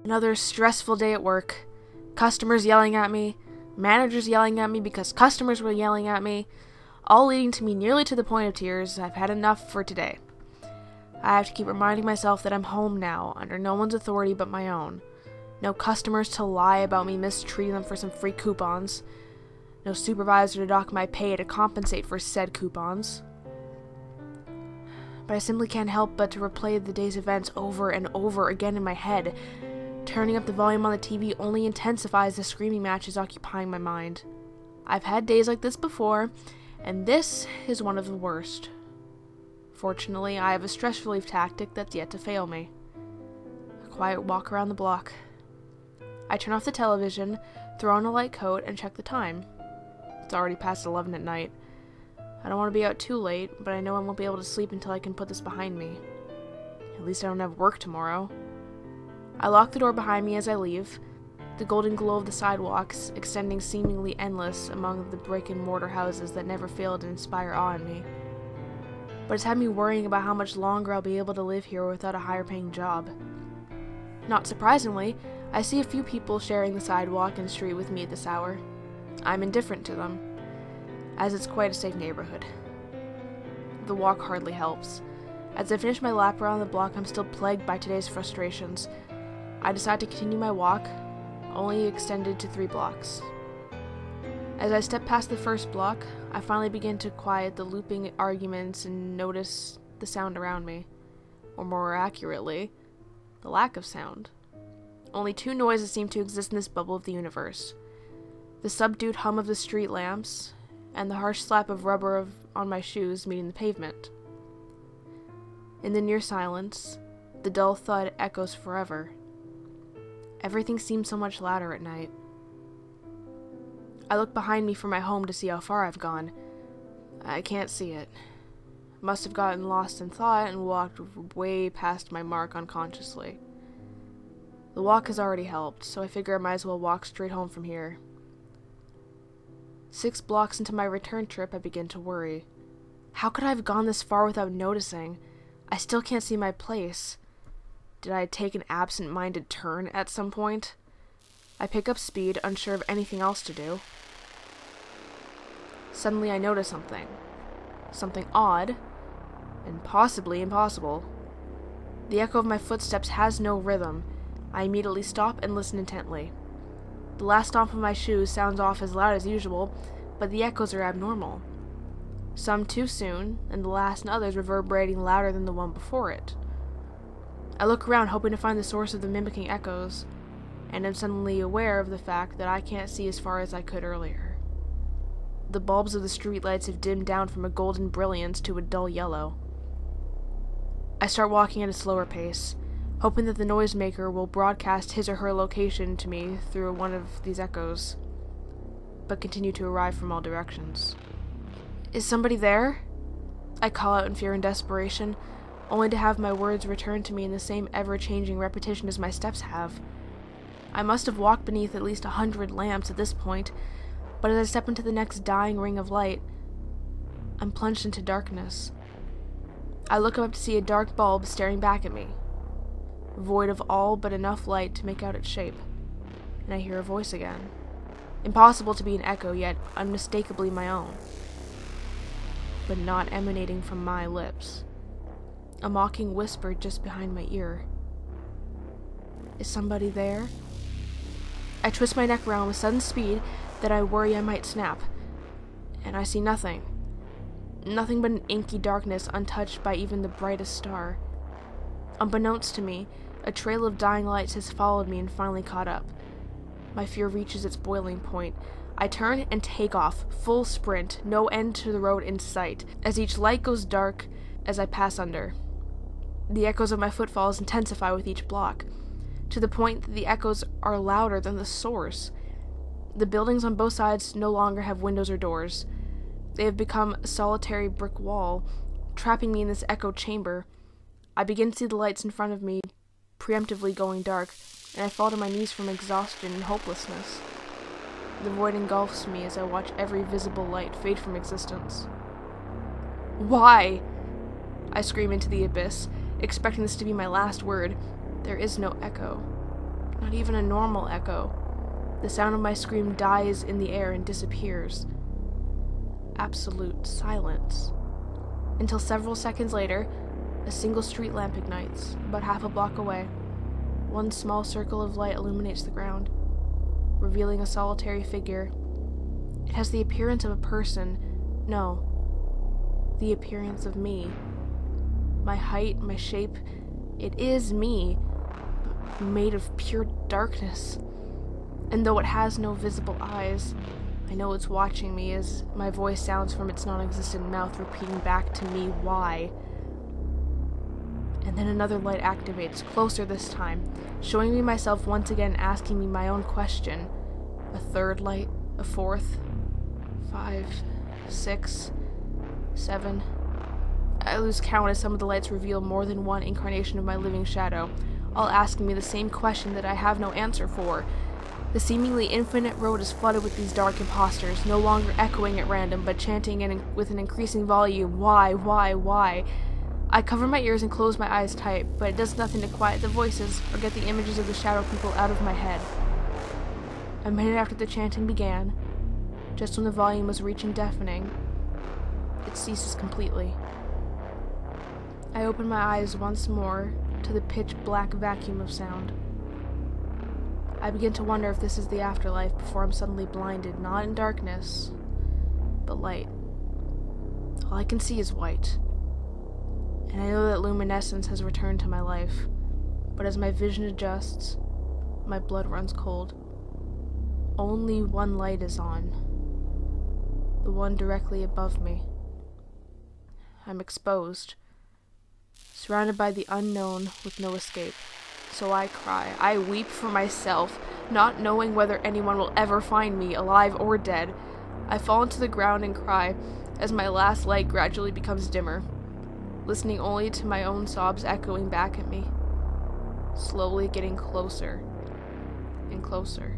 Another stressful day at work. Customers yelling at me, managers yelling at me because customers were yelling at me, all leading to me nearly to the point of tears. I've had enough for today. I have to keep reminding myself that I'm home now, under no one's authority but my own. No customers to lie about me mistreating them for some free coupons. No supervisor to dock my pay to compensate for said coupons. But I simply can't help but to replay the day's events over and over again in my head. Turning up the volume on the TV only intensifies the screaming matches occupying my mind. I've had days like this before, and this is one of the worst. Fortunately, I have a stress relief tactic that's yet to fail me. A quiet walk around the block. I turn off the television, throw on a light coat, and check the time. It's already past 11 at night. I don't want to be out too late, but I know I won't be able to sleep until I can put this behind me. At least I don't have work tomorrow. I lock the door behind me as I leave, the golden glow of the sidewalks extending seemingly endless among the brick-and-mortar houses that never fail to inspire awe in me. But it's had me worrying about how much longer I'll be able to live here without a higher-paying job. Not surprisingly, I see a few people sharing the sidewalk and street with me at this hour. I'm indifferent to them, as it's quite a safe neighborhood. The walk hardly helps. As I finish my lap around the block, I'm still plagued by today's frustrations. I decide to continue my walk, only extended to 3 blocks. As I step past the first block, I finally begin to quiet the looping arguments and notice the sound around me. Or more accurately, the lack of sound. Only 2 noises seem to exist in this bubble of the universe. The subdued hum of the street lamps, and the harsh slap of rubber on my shoes meeting the pavement. In the near silence, the dull thud echoes forever. Everything seems so much louder at night. I look behind me for my home to see how far I've gone. I can't see it. Must have gotten lost in thought and walked way past my mark unconsciously. The walk has already helped, so I figure I might as well walk straight home from here. 6 blocks into my return trip, I begin to worry. How could I have gone this far without noticing? I still can't see my place. Did I take an absent-minded turn at some point? I pick up speed, unsure of anything else to do. Suddenly I notice something. Something odd, and possibly impossible. The echo of my footsteps has no rhythm. I immediately stop and listen intently. The last stomp of my shoes sounds off as loud as usual, but the echoes are abnormal. Some too soon, and the last and others reverberating louder than the one before it. I look around hoping to find the source of the mimicking echoes, and am suddenly aware of the fact that I can't see as far as I could earlier. The bulbs of the streetlights have dimmed down from a golden brilliance to a dull yellow. I start walking at a slower pace, hoping that the noisemaker will broadcast his or her location to me through one of these echoes, but continue to arrive from all directions. Is somebody there? I call out in fear and desperation, only to have my words returned to me in the same ever-changing repetition as my steps have. I must have walked beneath at least 100 lamps at this point, but as I step into the next dying ring of light, I'm plunged into darkness. I look up to see a dark bulb staring back at me, void of all but enough light to make out its shape, and I hear a voice again. Impossible to be an echo, yet unmistakably my own, but not emanating from my lips. A mocking whisper just behind my ear. Is somebody there? I twist my neck around with sudden speed that I worry I might snap, and I see nothing. Nothing but an inky darkness untouched by even the brightest star. Unbeknownst to me, a trail of dying lights has followed me and finally caught up. My fear reaches its boiling point. I turn and take off, full sprint, no end to the road in sight, as each light goes dark as I pass under. The echoes of my footfalls intensify with each block, to the point that the echoes are louder than the source. The buildings on both sides no longer have windows or doors. They have become a solitary brick wall, trapping me in this echo chamber. I begin to see the lights in front of me preemptively going dark, and I fall to my knees from exhaustion and hopelessness. The void engulfs me as I watch every visible light fade from existence. Why? I scream into the abyss, expecting this to be my last word. There is no echo. Not even a normal echo. The sound of my scream dies in the air and disappears. Absolute silence. Until several seconds later, a single street lamp ignites, about half a block away. One small circle of light illuminates the ground, revealing a solitary figure. It has the appearance of a person. No, the appearance of me. My height, my shape, it is me, but made of pure darkness. And though it has no visible eyes, I know it's watching me as my voice sounds from its non-existent mouth, repeating back to me why. And then another light activates, closer this time, showing me myself once again, asking me my own question. A third light, a fourth, 5, 6, 7. I lose count as some of the lights reveal more than one incarnation of my living shadow, all asking me the same question that I have no answer for. The seemingly infinite road is flooded with these dark imposters, no longer echoing at random, but chanting with an increasing volume, why, why, why? I cover my ears and close my eyes tight, but it does nothing to quiet the voices or get the images of the shadow people out of my head. A minute after the chanting began, just when the volume was reaching deafening, it ceases completely. I open my eyes once more to the pitch-black vacuum of sound. I begin to wonder if this is the afterlife before I'm suddenly blinded, not in darkness, but light. All I can see is white, and I know that luminescence has returned to my life, but as my vision adjusts, my blood runs cold. Only one light is on, the one directly above me. I'm exposed, surrounded by the unknown with no escape. So I cry. I weep for myself, not knowing whether anyone will ever find me, alive or dead. I fall into the ground and cry as my last light gradually becomes dimmer, listening only to my own sobs echoing back at me, slowly getting closer and closer.